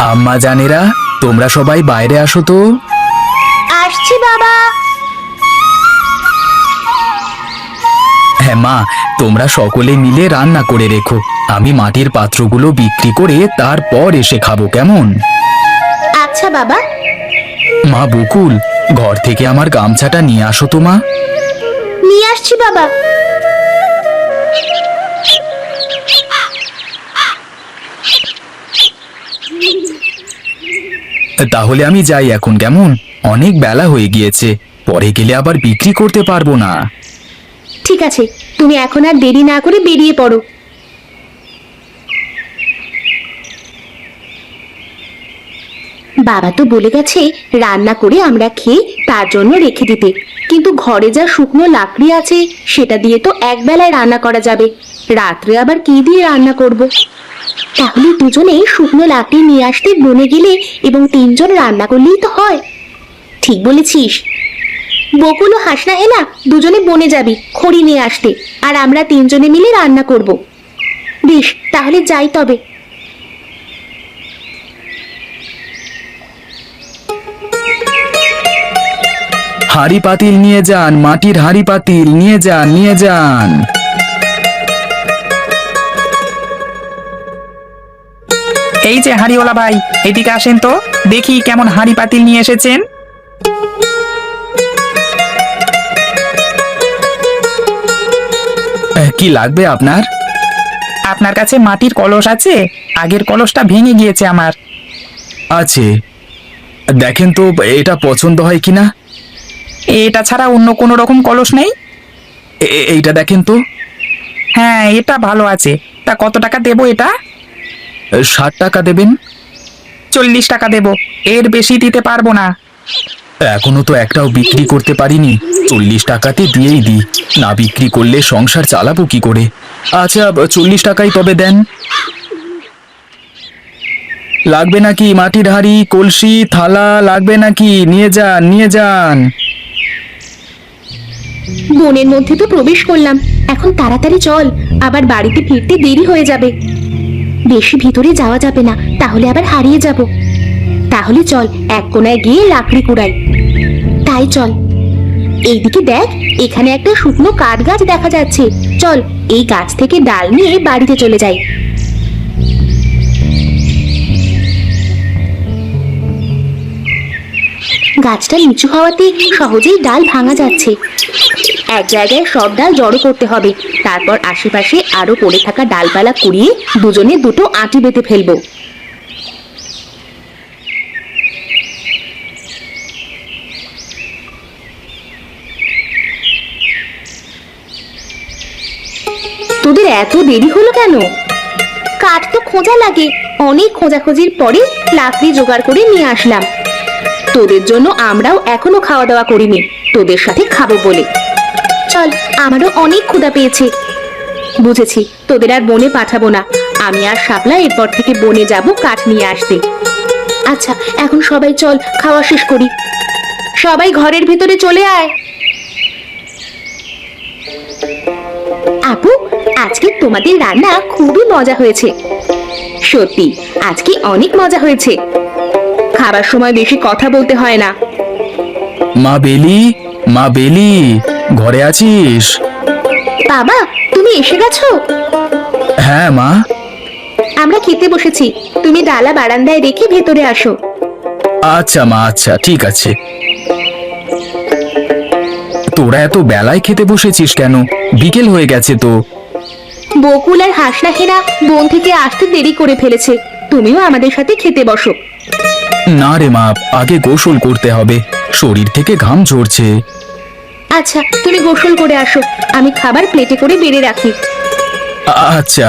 আম্মা জানেরা, তোমরা সবাই বাইরে আসো তো। আসছি বাবা। হ্যাঁ মা, তোমরা সকলে মিলে রান্না করে রেখো। আমি মাটির পাত্রগুলো বিক্রি করে তারপর এসে খাবো, কেমন? আচ্ছা বাবা। মা বকুল, ঘর থেকে আমার গামছাটা নিয়ে আসো তো মা। নিয়ে আসছি বাবা। তাহলে আমি যাই এখন, কেমন? অনেক বেলা হয়ে গিয়েছে, পরে গেলে আবার বিক্রি করতে পারবো না। ঠিক আছে, তুমি এখন আর দেরি না করে বেরিয়ে পড়ো। বাবা তো বলে গেছে রান্না করে আমরা খেয়ে তার জন্য রেখে দিতে, কিন্তু ঘরে যা শুকনো লাকড়ি আছে সেটা দিয়ে তো এক বেলায় রান্না করা যাবে, রাত্রে আবার কি দিয়ে রান্না করব? তাহলে দুজনেই শুকনো লাকড়ি নিয়ে আসতে বনে গেলে এবং 3 জন রান্না করলেই তো হয়। ঠিক বলেছিস। বকুল ও হাসনা হেনা দুজনে বনে যাবি খড়ি নিয়ে আসতে, আর আমরা 3 জনে মিলে রান্না করব। বেশ, তাহলে যাই তবে। হাঁড়ি পাতিল নিয়ে যান, মাটির হাঁড়ি পাতিল নিয়ে যান, নিয়ে যান। এই যে হাঁড়িওয়ালা ভাই, এদিকে আসেন তো, দেখি কেমন হাঁড়ি পাতিল নিয়ে এসেছেন। কি লাগবে আপনার? আপনার কাছে মাটির কলস আছে? আগের কলসটা ভেঙে গিয়েছে আমার। আছে, দেখেন তো এটা পছন্দ হয় কিনা। এটা ছাড়া অন্য কোনো রকম কলস নেই? এইটা দেখেন তো। হ্যাঁ, এটা ভালো আছে। তা কত টাকা দেবো এটা? 60 টাকা দেবেন। 40 টাকা দেবো, এর বেশি দিতে পারবো না। এখনো তো একটাও বিক্রি করতে পারিনি, 40 টাকাতে দিয়েই দিই, না বিক্রি করলে সংসার চালাবো কি করে? আচ্ছা, 40 টাকাই তবে দেন। লাগবে নাকি মাটির হাঁড়ি, কলসি, থালা লাগবে নাকি? নিয়ে যান, নিয়ে যান। বনের মধ্যে তো প্রবেশ করলাম, এখন তাড়াতাড়ি চল, আবার বাড়িতে ফিরতে দেরি হয়ে যাবে। বেশি ভিতরে যাওয়া যাবে না, তাহলে আবার হারিয়ে যাব। তাহলে চল এক কোনায় গিয়ে লাকড়ি কুড়াই। তাই চল। এইদিকে দেখ, এখানে একটা শুকনো কাঠ গাছ দেখা যাচ্ছে, চল এই গাছ থেকে ডাল নিয়ে বাড়িতে চলে যাই। গাছটা নিচু হওয়াতে সহজেই ডাল ভাঙা যাচ্ছে। এক জায়গায় সব ডাল জড়ো করতে হবে, তারপর আশেপাশে আরো পড়ে থাকা ডালপালা কুড়িয়ে দুজনে দুটো আঁটি বেঁধে ফেলবো। তোদের এত দেরি হলো কেন? কাঠ তো খোঁজা লাগে, অনেক খোঁজাখুঁজির পরে লাকড়ি জোগাড় করে নিয়ে আসলাম। তোদের জন্য আমরাও এখনো খাওয়া দাওয়া করিনি, তোদের সাথে খাবো বলে। চল, আমারও অনেক ক্ষুধা পেয়েছে। বুঝেছি, তোদের আর বনে পাঠাবো না, আমি আর শাপলা এরপর থেকে বনে যাব কাঠ নিয়ে আসতে। আচ্ছা, এখন সবাই চল খাওয়া শেষ করি। সবাই ঘরের ভেতরে চলে আয়। আপু, আজকে তোমাদের রান্না খুবই মজা হয়েছে। সত্যি, আজকে অনেক মজা হয়েছে। খাবার সময় বেশি কথা বলতে হয় না। মা বেলি, মা বেলি, ঘরে আছিস? বাবা, তুমি এসে গেছো? হ্যাঁ মা। আমরা খেতে বসেছি, তুমি ডালা বারান্দায় রেখে ভেতরে আসো। আচ্ছা মা, আচ্ছা ঠিক আছে। তোরা এত বেলায় খেতে বসেছিস কেন? বিকেল হয়ে গেছে তো। বকুল আর হাসনা হেনা বন থেকে আসতে দেরি করে ফেলেছে, তুমিও আমাদের সাথে খেতে বসো। না রে মা, আগে গোসল করতে হবে, শরীর থেকে ঘাম ঝরছে। আচ্ছা, তুমি গোসল করে আসো, আমি খাবার প্লেটে করে বেড়ে রাখি। আচ্ছা।